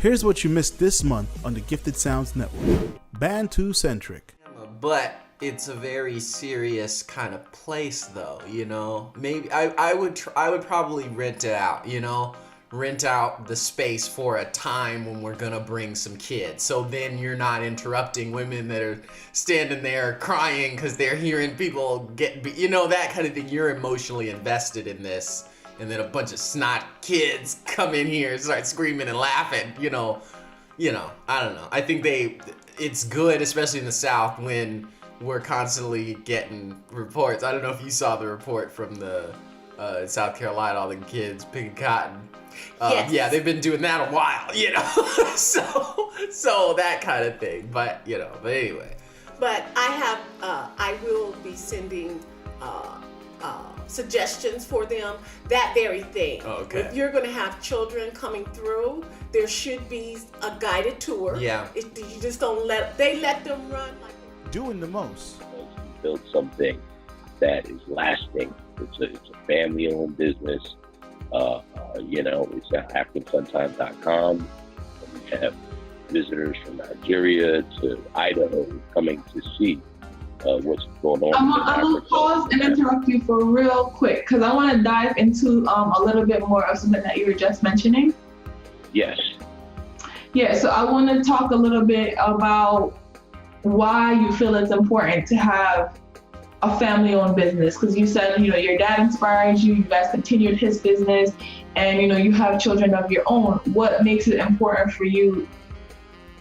Here's what you missed this month on the Gifted Sounds Network. Bantu Centric. But it's a very serious kind of place, though, you know? Maybe I would probably rent it out, you know? Rent out the space for a time when we're gonna bring some kids. So then you're not interrupting women that are standing there crying because they're hearing people you know, that kind of thing. You're emotionally invested in this. And then a bunch of snot kids come in here and start screaming and laughing, you know, I don't know. I think it's good, especially in the South, when we're constantly getting reports. I don't know if you saw the report from the South Carolina, all the kids picking cotton. Yes. Yeah, they've been doing that a while, you know, so that kind of thing. But, you know, but anyway. But I will be sending suggestions for them, that very thing. Okay. If you're going to have children coming through, there should be a guided tour. Yeah. You just don't let them run like Doing the most. Build something that is lasting. It's a family-owned business. You know, it's at AfricanSunTime.com. We have visitors from Nigeria to Idaho coming to see what's going on. I will pause and interrupt you for real quick because I want to dive into a little bit more of something that you were just mentioning. Yes. Yeah, so I want to talk a little bit about why you feel it's important to have a family-owned business, because you said, you know, your dad inspires you, you guys continued his business, and, you know, you have children of your own. What makes it important for you,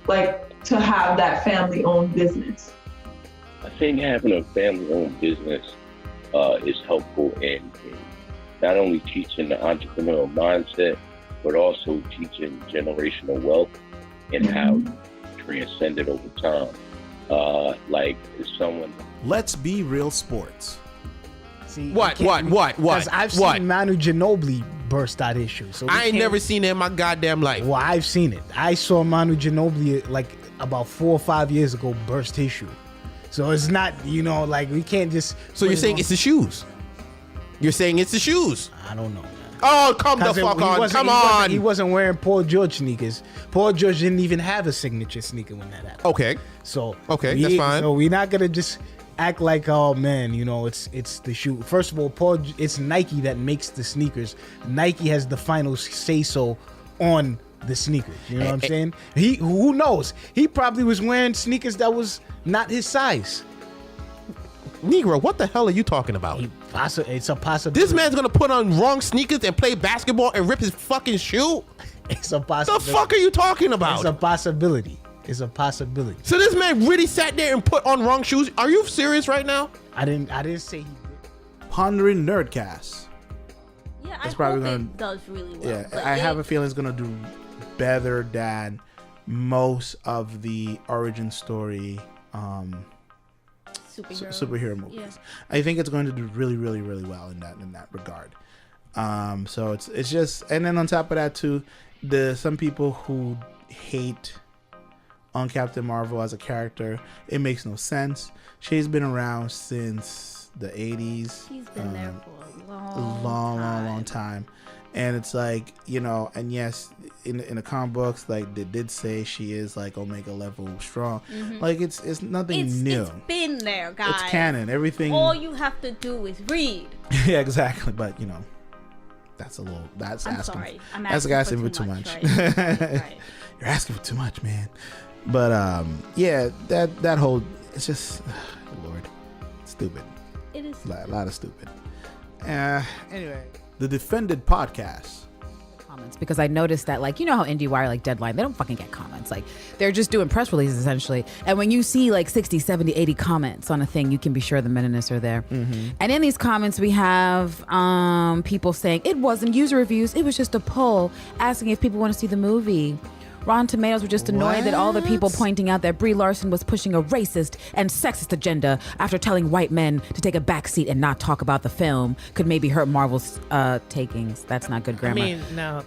like, to have that family-owned business? I think having a family-owned business is helpful in not only teaching the entrepreneurial mindset, but also teaching generational wealth and how you transcend it over time. Like, if someone... Let's be real sports. See, What? Because I've seen Manu Ginobili burst that issue. So I ain't never seen it in my goddamn life. Well, I've seen it. I saw Manu Ginobili like about 4 or 5 years ago burst his shoe. So it's not, you know, like we can't just. So you're saying it's the shoes? You're saying it's the shoes? I don't know, man. Oh, come the fuck on. Come on. He wasn't wearing Paul George sneakers. Paul George didn't even have a signature sneaker when that happened. Okay. So that's fine. So we're not gonna just act like, oh man, you know, it's the shoe. First of all, it's Nike that makes the sneakers. Nike has the final say so on the sneakers. You know what I'm saying? Who knows? He probably was wearing sneakers that was not his size. Negro, what the hell are you talking about? It's a possibility. This man's gonna put on wrong sneakers and play basketball and rip his fucking shoe? It's a possibility. The fuck are you talking about? It's a possibility. It's a possibility. So this man really sat there and put on wrong shoes? Are you serious right now? I didn't say he did. Pondering Nerdcast. Yeah, It's I probably hope gonna- it does really well. Yeah, but I have a feeling it's gonna do better than most of the origin story superhero movies. Yeah. I think it's going to do really, really, really well in that regard. So it's just, and then on top of that too, some people who hate on Captain Marvel as a character, it makes no sense. She's been around since the 80s. She's been there for a long time. And it's like, you know, and yes, in the comic books, like they did say she is like Omega level strong. Like it's nothing new. It's been there, guys. It's canon. Everything. All you have to do is read. Yeah, exactly. But you know, that's I'm asking. sorry. I'm That's asking for too much. Right? Right. You're asking for too much, man. But yeah, that whole, it's just, Lord, stupid. It is A lot of stupid. Anyway, the Defended Podcast. Comments, because I noticed that, like, you know how IndieWire, like Deadline, they don't fucking get comments. Like, they're just doing press releases essentially. And when you see like 60, 70, 80 comments on a thing, you can be sure the minutiae are there. And in these comments, we have people saying it wasn't user reviews, it was just a poll asking if people want to see the movie. Rotten Tomatoes were just annoyed that all the people pointing out that Brie Larson was pushing a racist and sexist agenda after telling white men to take a backseat and not talk about the film could maybe hurt Marvel's takings. That's not good grammar. I mean, no.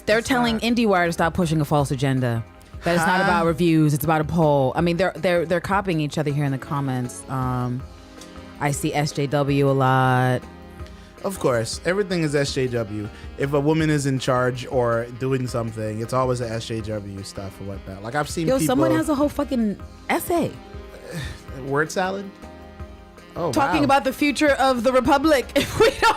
They're telling IndieWire to stop pushing a false agenda. That it's not about reviews, it's about a poll. I mean, they're copying each other here in the comments. I see SJW a lot. Of course, everything is SJW. If a woman is in charge or doing something, it's always a SJW stuff or whatnot. Like I've seen Yo, people. someone has a whole fucking essay word salad. Oh, talking wow. about the future of the republic. If we don't,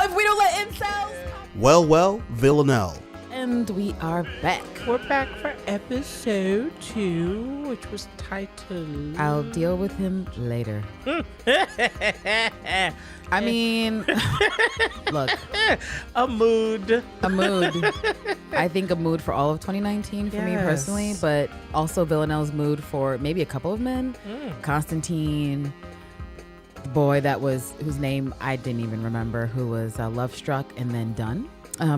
if we don't let incels. Well, Villanelle. And we are back. We're back for episode 2, which was titled I'll deal with him later. I mean, look. A mood. I think a mood for all of 2019 for me personally, but also Villanelle's mood for maybe a couple of men. Constantine, the boy whose name I didn't even remember, who was love struck and then done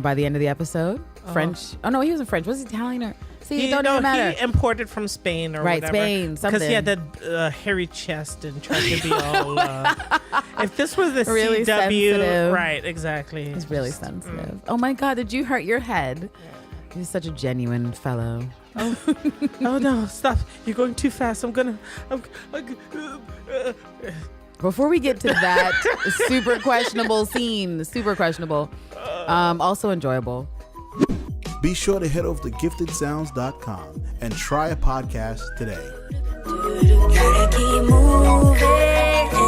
by the end of the episode. French. Oh no, he wasn't French. Was he Italian or? See, it don't even matter. He imported from Spain or whatever. Spain, something. Because he had that hairy chest and tried to be all... if this was the really CW... sensitive. Right, exactly. He's really sensitive. Oh my God, did you hurt your head? He's such a genuine fellow. Oh no, stop. You're going too fast. Before we get to that super questionable scene, also enjoyable. Be sure to head over to giftedsounds.com and try a podcast today. Gotta keep moving.